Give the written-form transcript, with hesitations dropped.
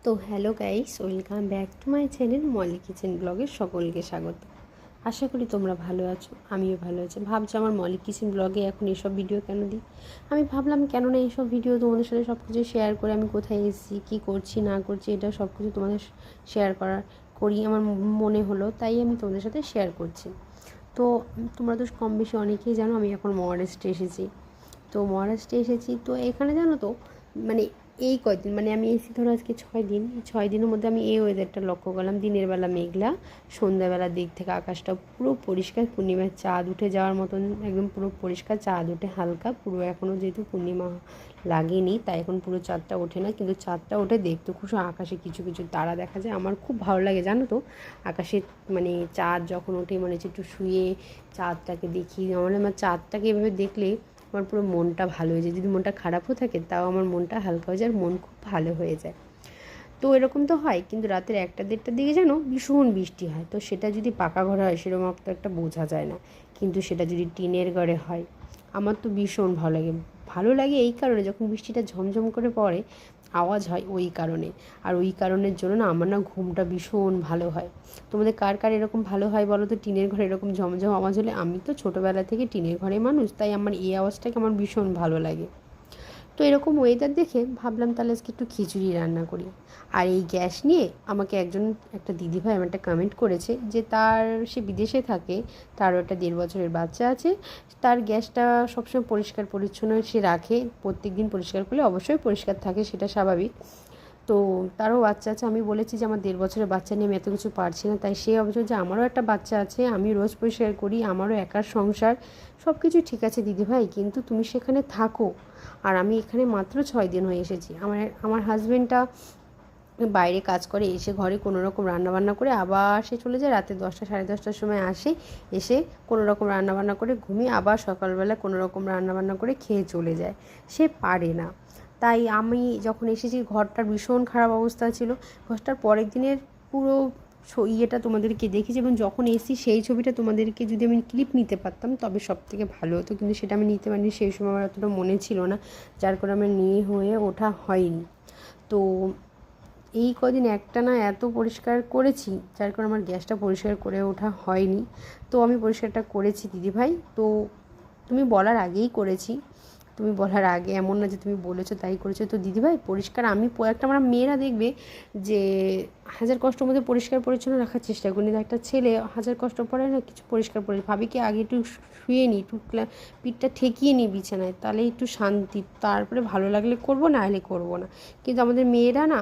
তো hello guys, welcome back to my channel Molly kitchen ব্লগে সকলকে স্বাগত। আশা করি তোমরা ভালো আছো, আমিও ভালো আছি। ভাবছো আমার মলি কিচেন ব্লগে এখন এসব ভিডিও কেন দিই? আমি ভাবলাম কেননা এইসব ভিডিও তোমাদের সাথে সব কিছু শেয়ার করে আমি কোথায় এসেছি, কী করছি না করছি, এটা সব কিছু তোমাদের শেয়ার করি আমার মনে হলো, তাই আমি তোমাদের সাথে শেয়ার করছি। তো তোমরা তো কম বেশি অনেকেই জানো আমি এখন মহারাষ্ট্রে এসেছি। তো মহারাষ্ট্রে এসেছি তো এখানে জানো তো মানে এই কয়দিন আমি এসেছি ধরো আজকে 6 দিন। 6 দিনের মধ্যে আমি এই ওয়েদারটা লক্ষ্য করলাম, দিনের বেলা মেঘলা, সন্ধ্যাবেলার দিক থেকে আকাশটা পুরো পরিষ্কার, পূর্ণিমার চাঁদ উঠে যাওয়ার মতন একদম পুরো পরিষ্কার, চাঁদ ওঠে হালকা পুরো, এখনও যেহেতু পূর্ণিমা লাগেনি তাই এখন পুরো চাঁদটা ওঠে না, কিন্তু চাঁদটা ওঠে দেখতে খুব আকাশে কিছু কিছু তারা দেখা যায়, আমার খুব ভালো লাগে জানো তো। আকাশে চাঁদ যখন ওঠে হচ্ছে একটু শুয়ে চাঁদটাকে দেখি, আমার চাঁদটাকে এভাবে দেখলে আমার পুরো মনটা ভালো হয়ে যায়। যদি মনটা খারাপও থাকে তাও আমার মনটা হালকা হয়ে যায়, আর মন খুব ভালো হয়ে যায়। তো এরকম তো হয়, কিন্তু রাতের 1টা-1:30টার দিকে যেন ভীষণ বৃষ্টি হয়। তো সেটা যদি পাকা ঘরে হয় সেরকম তো একটা বোঝা যায় না, কিন্তু সেটা যদি টিনের ঘরে হয় আমার তো ভীষণ ভালো লাগে। ভালো লাগে এই কারণে, যখন বৃষ্টিটা ঝমঝম করে পড়ে আওয়াজ হয় ওই কারণে, আর ওই কারণের জন্য না আমার না ঘুমটা ভীষণ ভালো হয়। তোমাদের কার কার এরকম ভালো হয় বলো তো, টিনের ঘরে এরকম ঝমঝম আওয়াজ হলে? আমি তো ছোটোবেলা থেকে টিনের ঘরে মানুষ, তাই আমার এই আওয়াজটাকে আমার ভীষণ ভালো লাগে। তো এরকম ওয়েদার দেখে ভাবলাম তাহলে আজকে একটু খিচুড়ি রান্না করি। আর এই গ্যাস নিয়ে আমাকে একটা দিদিভাই আমার একটা কমেন্ট করেছে যে সে বিদেশে থাকে, তারও একটা 1.5 বছরের বাচ্চা আছে, তার গ্যাসটা সবসময় পরিষ্কার পরিচ্ছন্ন সে রাখে, প্রত্যেক দিন পরিষ্কার করলে অবশ্যই পরিষ্কার থাকে, সেটা স্বাভাবিক। তো তারও বাচ্চা আছে। আমি বলেছি যে আমার 1.5 বছরের বাচ্চা নিয়ে আমি এত কিছু পারছি না, তাই সে অবশ্য যে আমারও একটা বাচ্চা আছে, আমি রোজ পরিষ্কার করি, আমারও একার সংসার, সব কিছু ঠিক আছে দিদিভাই, কিন্তু তুমি সেখানে থাকো আর আমি এখানে মাত্র 6 দিন হয়ে এসেছি। আমার হাজব্যান্ডটা বাইরে কাজ করে, এসে ঘরে কোনো রকম রান্নাবান্না করে আবার সে চলে যায়, রাতে 10টা-10:30টার সময় আসে, এসে কোনো রকম রান্নাবান্না করে ঘুমিয়ে আবার সকালবেলা কোনো রকম রান্নাবান্না করে খেয়ে চলে যায়। সে পারে না। তাই আমি যখন এসেছি ঘরটার ভীষণ খারাপ অবস্থা ছিল। ঘরটার পরের দিনের পুরো ইয়েটা তোমাদেরকে দেখেছি, এবং যখন এসি সেই ছবিটা তোমাদেরকে যদি আমি ক্লিপ নিতে পারতাম তবে সব থেকে ভালো হতো, কিন্তু সেটা আমি নিতে পারিনি, সেই সময় আমার অতটা মনে ছিল না, যার কারণে আমার নিয়ে হয়ে ওঠা হয়নি। তো এই কদিন একটানা এত পরিষ্কার করেছি যার কারণে আমার গ্যাসটা পরিষ্কার করে ওঠা হয়নি। তো আমি পরিষ্কারটা করেছি দিদিভাই, তো তুমি বলার আগেই করেছি। তুমি বলার আগে, এমন না যে তুমি বলেছো তাই করেছো। তো দিদিভাই পরিষ্কার আমি একটা, আমরা মেয়েরা দেখবে যে হাজার কষ্টের মধ্যে পরিষ্কার পরিচ্ছন্ন রাখার চেষ্টা করি, কিন্তু একটা ছেলে হাজার কষ্ট পড়ে না কিছু পরিষ্কার ভাবি কি আগে একটু শুয়ে নিই, একটু পিঠটা ঠেকিয়ে নিই বিছানায়, তাহলে একটু শান্তি, তারপরে ভালো লাগলে করবো, না হলে করবো না। কিন্তু আমাদের মেয়েরা না